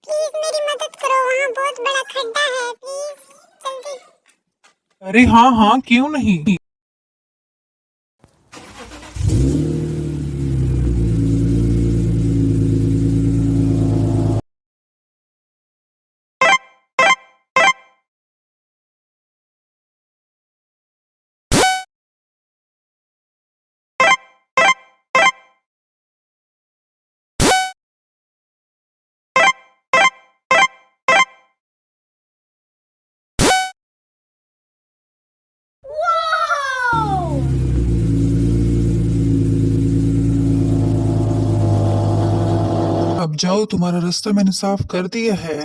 Please मेरी मदद करो, वहाँ बहुत बड़ा खड्डा है, प्लीज जल्दी। अरे हाँ हाँ, क्यों नहीं। अब जाओ, तुम्हारा रास्ता मैंने साफ कर दिया है।